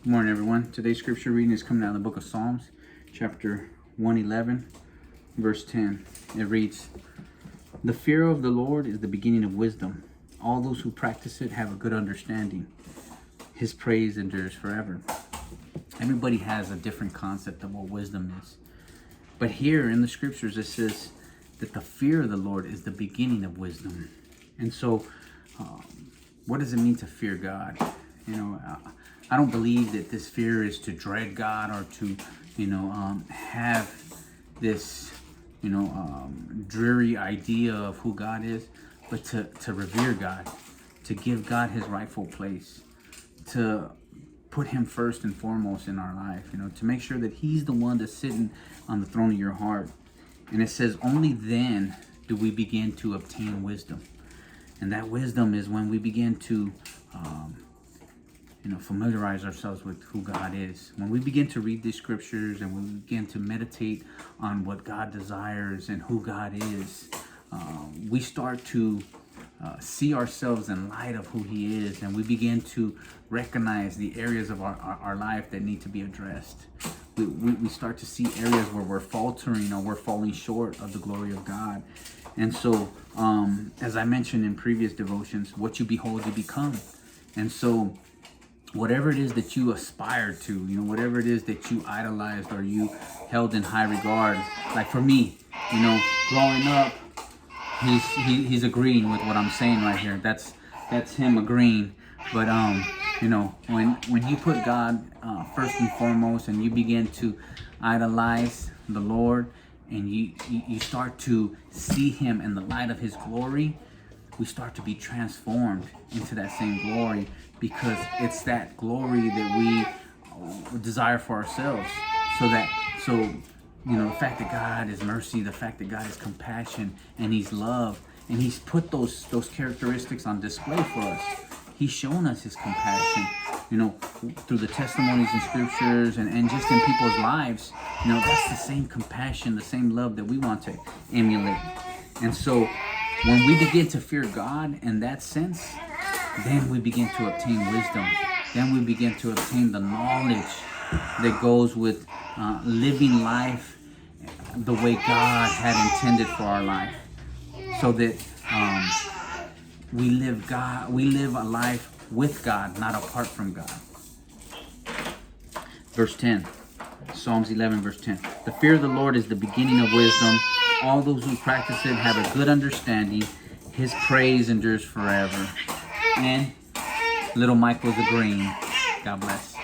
Good morning, everyone. Today's scripture reading is coming out of the book of Psalms, chapter 111, verse 10. It reads, "The fear of the Lord is the beginning of wisdom. All those who practice it have a good understanding. His praise endures forever." Everybody has a different concept of what wisdom is. But here in the scriptures, it says that the fear of the Lord is the beginning of wisdom. And so, what does it mean to fear God? I don't believe that this fear is to dread God or to, have this, dreary idea of who God is, but to revere God, to give God his rightful place, to put him first and foremost in our life, to make sure that he's the one that's sitting on the throne of your heart. And it says only then do we begin to obtain wisdom. And that wisdom is when we begin to familiarize ourselves with who God is. When we begin to read these scriptures and we begin to meditate on what God desires and who God is, we start to see ourselves in light of who he is, and we begin to recognize the areas of our life that need to be addressed. We start to see areas where we're faltering or we're falling short of the glory of God. And so, as I mentioned in previous devotions, what you behold, you become. And so, whatever it is that you aspire to, whatever it is that you idolized or you held in high regard, like for me, growing up, he's agreeing with what I'm saying right here. That's him agreeing. But when you put God first and foremost, and you begin to idolize the Lord, and you start to see him in the light of his glory, we start to be transformed into that same glory, because it's that glory that we desire for ourselves. The fact that God is mercy, the fact that God is compassion, and he's love, and he's put those characteristics on display for us. He's shown us his compassion, through the testimonies and scriptures and just in people's lives. That's the same compassion, the same love that we want to emulate. And so when we begin to fear God in that sense, then we begin to obtain wisdom. Then we begin to obtain the knowledge that goes with living life the way God had intended for our life, so that we live a life with God, not apart from God. Verse 10, Psalms 11, verse 10. "The fear of the Lord is the beginning of wisdom. All those who practice it have a good understanding. His praise endures forever." And little Michael's agreeing. God bless.